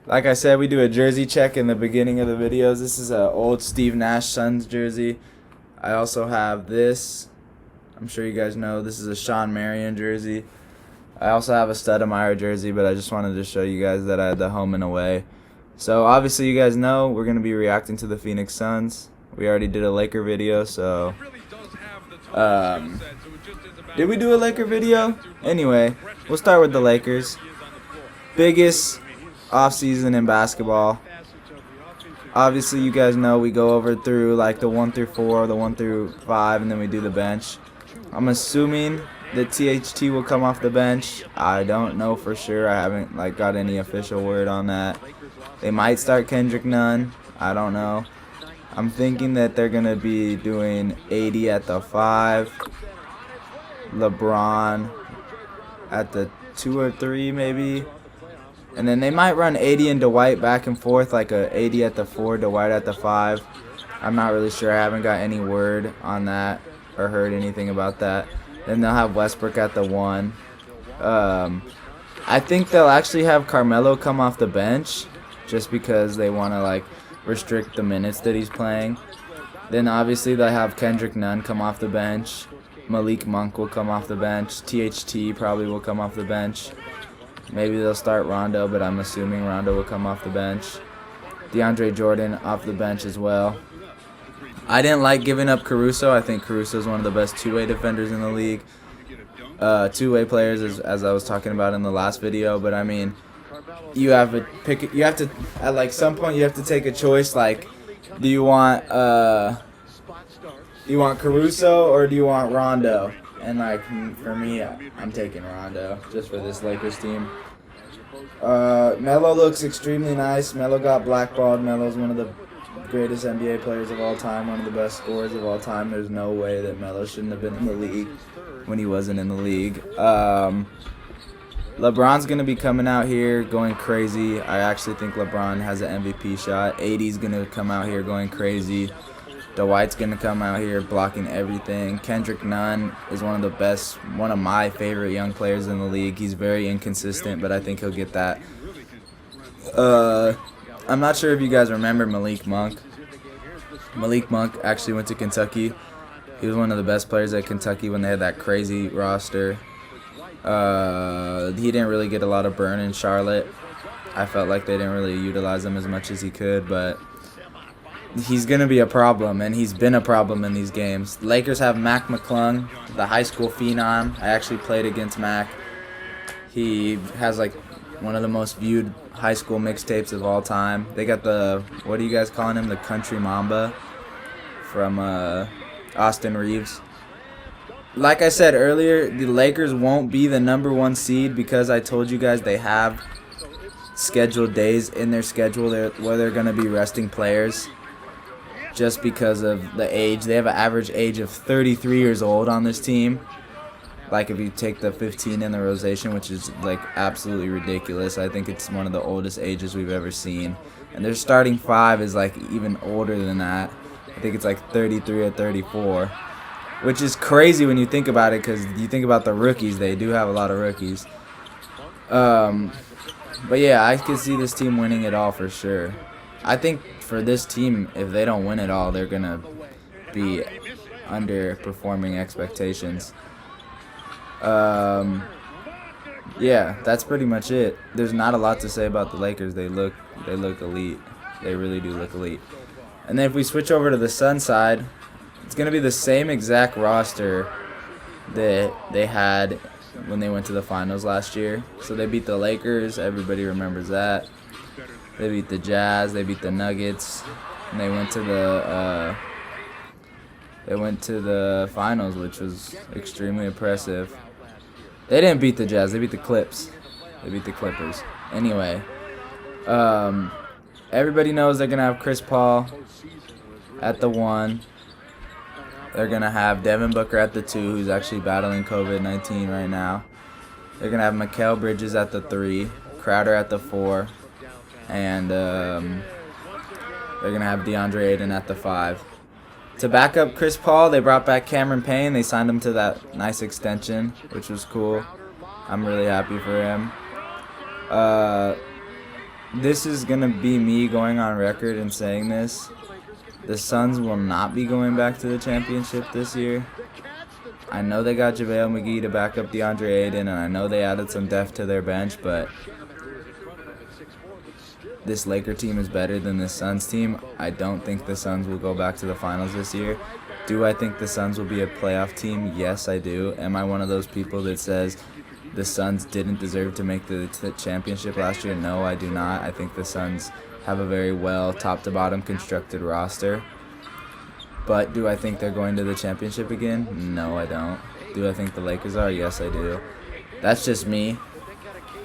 Like I said, we do a jersey check in the beginning of the videos. This is an old Steve Nash Suns jersey. I also have this. I'm sure you guys know this is a Sean Marion jersey. I also have a Stoudemire jersey, but I just wanted to show you guys that I had the home and away. So obviously you guys know we're going to be reacting to the Phoenix Suns. We already did a Laker video, so did we do a Laker video? Anyway, we'll start with the Lakers. Biggest offseason in basketball. Obviously you guys know we go over through like the 1 through 4, the 1 through 5, and then we do the bench. I'm assuming that THT will come off the bench. I don't know for sure. I haven't got any official word on that. They might start Kendrick Nunn. I don't know. I'm thinking that they're going to be doing 80 at the 5, LeBron at the 2 or 3 maybe. And then they might run 80 and Dwight back and forth, like a 80 at the 4, Dwight at the 5. I'm not really sure. I haven't got any word on that or heard anything about that. Then they'll have Westbrook at the 1. I think they'll actually have Carmelo come off the bench just because they want to restrict the minutes that he's playing. Then obviously they'll have Kendrick Nunn come off the bench. Malik Monk will come off the bench. THT probably will come off the bench. Maybe they'll start Rondo, but I'm assuming Rondo will come off the bench. DeAndre Jordan off the bench as well. I didn't like giving up Caruso. I think Caruso is one of the best two-way defenders in the league. Two-way players, as I was talking about in the last video. But I mean, you have to at some point you have to take a choice. Do you want Caruso or do you want Rondo? And for me, I'm taking Rondo just for this Lakers team. Melo looks extremely nice. Melo got blackballed. Melo's one of the greatest NBA players of all time, one of the best scorers of all time. There's no way that Melo shouldn't have been in the league when he wasn't in the league. LeBron's going to be coming out here going crazy. I actually think LeBron has an MVP shot. AD's going to come out here going crazy. Dwight's going to come out here blocking everything. Kendrick Nunn is one of my favorite young players in the league. He's very inconsistent, but I think he'll get that. I'm not sure if you guys remember Malik Monk. Malik Monk actually went to Kentucky. He was one of the best players at Kentucky when they had that crazy roster. He didn't really get a lot of burn in Charlotte. I felt like they didn't really utilize him as much as he could, but he's going to be a problem, and he's been a problem in these games. Lakers have Mac McClung, the high school phenom. I actually played against Mac. He has one of the most viewed high school mixtapes of all time. They got what are you guys calling him? The Country Mamba from Austin Reeves. Like I said earlier, the Lakers won't be the #1 seed because I told you guys they have scheduled days in their schedule where they're going to be resting players just because of the age. They have an average age of 33 years old on this team. If you take the 15 in the rotation, which is absolutely ridiculous. I think it's one of the oldest ages we've ever seen. And their starting 5 is even older than that. I think it's 33 or 34, which is crazy when you think about it, because you think about the rookies. They do have a lot of rookies. But yeah, I can see this team winning it all for sure. I think for this team, if they don't win it all, they're going to be underperforming expectations. Yeah, that's pretty much it. There's not a lot to say about the Lakers. They look elite. They really do look elite. And then if we switch over to the Sun side, it's going to be the same exact roster that they had when they went to the finals last year. So they beat the Lakers. Everybody remembers that. They beat the Jazz. They beat the Nuggets. And they went to the finals, which was extremely impressive. They didn't beat the Jazz. They beat the Clips. They beat the Clippers. Anyway, everybody knows they're going to have Chris Paul at the 1. They're going to have Devin Booker at the 2, who's actually battling COVID-19 right now. They're going to have Mikal Bridges at the 3, Crowder at the 4, and they're going to have DeAndre Ayton at the 5. To back up Chris Paul, they brought back Cameron Payne. They signed him to that nice extension, which was cool. I'm really happy for him. this is going to be me going on record and saying this. The Suns will not be going back to the championship this year. I know they got JaVale McGee to back up DeAndre Ayton, and I know they added some depth to their bench, but this Laker team is better than this Suns team. I don't think the Suns will go back to the finals this year. Do I think the Suns will be a playoff team? Yes, I do. Am I one of those people that says the Suns didn't deserve to make the championship last year? No, I do not. I think the Suns have a very well top-to-bottom constructed roster. But do I think they're going to the championship again? No, I don't. Do I think the Lakers are? Yes, I do. That's just me.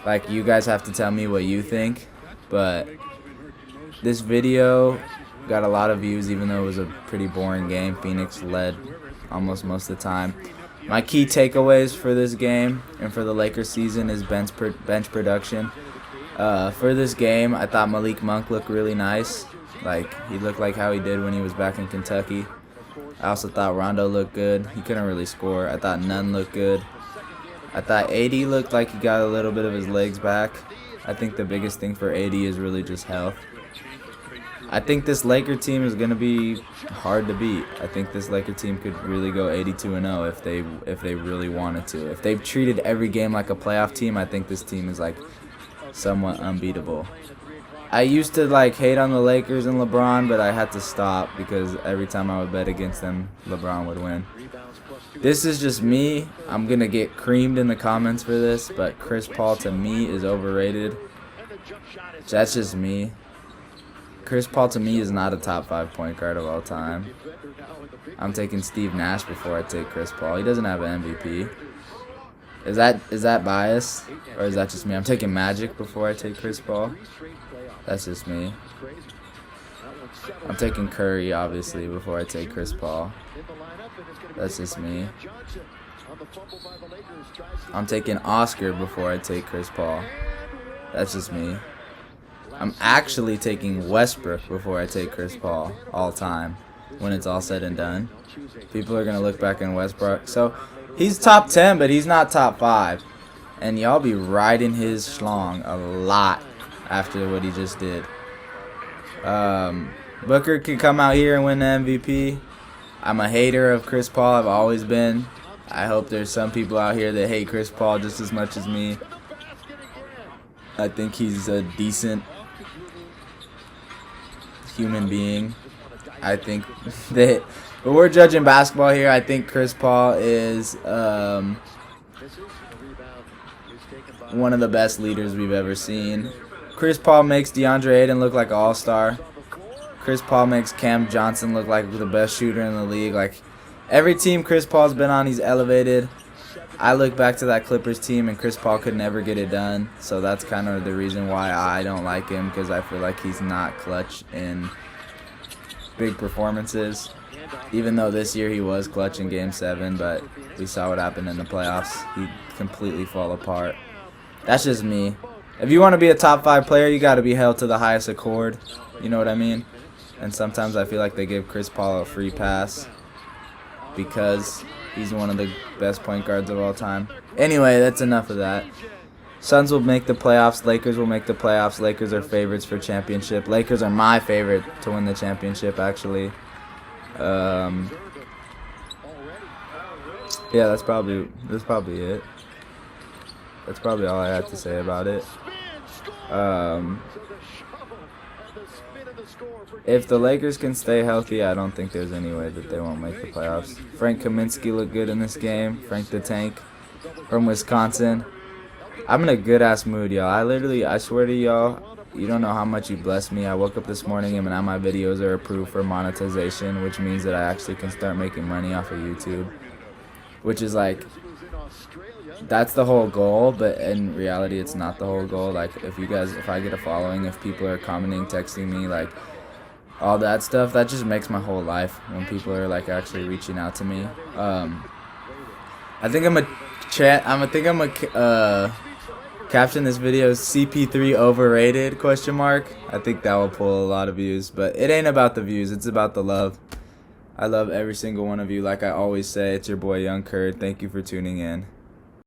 Like, you guys have to tell me what you think. But this video got a lot of views, even though it was a pretty boring game. Phoenix led almost most of the time. My key takeaways for this game and for the Lakers season is bench production. For this game, I thought Malik Monk looked really nice. Like, he looked like how he did when he was back in Kentucky. I also thought Rondo looked good. He couldn't really score. I thought Nunn looked good. I thought AD looked like he got a little bit of his legs back. I think the biggest thing for AD is really just health. I think this Laker team is going to be hard to beat. I think this Laker team could really go 82-0 if they really wanted to. If they've treated every game like a playoff team, I think this team is like somewhat unbeatable. I used to like hate on the Lakers and LeBron, but I had to stop because every time I would bet against them, LeBron would win. This is just me. I'm going to get creamed in the comments for this, but Chris Paul to me is overrated. That's just me. Chris Paul to me is not a top 5 point guard of all time. I'm taking Steve Nash before I take Chris Paul. He doesn't have an MVP. Is that biased, or is that just me? I'm taking Magic before I take Chris Paul. That's just me. I'm taking Curry, obviously, before I take Chris Paul. That's just me. I'm taking Oscar before I take Chris Paul. That's just me. I'm actually taking Westbrook before I take Chris Paul all time when it's all said and done. People are going to look back in Westbrook. So he's top 10, but he's not top 5. And y'all be riding his schlong a lot after what he just did. Booker could come out here and win the MVP. I'm a hater of Chris Paul. I've always been. I hope there's some people out here that hate Chris Paul just as much as me. I think he's a decent human being. I think that, but we're judging basketball here. I think Chris Paul is one of the best leaders we've ever seen. Chris Paul makes DeAndre Ayton look like an all-star. Chris Paul makes Cam Johnson look like the best shooter in the league. Like, every team Chris Paul's been on, he's elevated. I look back to that Clippers team, and Chris Paul could never get it done. So that's kind of the reason why I don't like him, because I feel like he's not clutch in big performances. Even though this year he was clutch in Game 7, but we saw what happened in the playoffs. He completely fall apart. That's just me. If you want to be a top 5 player, you got to be held to the highest accord. You know what I mean? And sometimes I feel like they give Chris Paul a free pass because he's one of the best point guards of all time. Anyway, that's enough of that. Suns will make the playoffs. Lakers will make the playoffs. Lakers are favorites for championship. Lakers are my favorite to win the championship, actually. Yeah, that's probably it. That's probably all I had to say about it. If the Lakers can stay healthy, I don't think there's any way that they won't make the playoffs. Frank Kaminsky looked good in this game. Frank the Tank from Wisconsin. I'm in a good-ass mood, y'all. I swear to y'all, you don't know how much you blessed me. I woke up this morning and now my videos are approved for monetization, which means that I actually can start making money off of YouTube. Which is like, that's the whole goal, but in reality, it's not the whole goal. Like, if I get a following, if people are commenting, texting me, like, all that stuff, that just makes my whole life when people are, like, actually reaching out to me. I think I'm gonna caption this video CP3 overrated ? I think that will pull a lot of views, but it ain't about the views, it's about the love. I love every single one of you. Like I always say, it's your boy Young Kurd. Thank you for tuning in.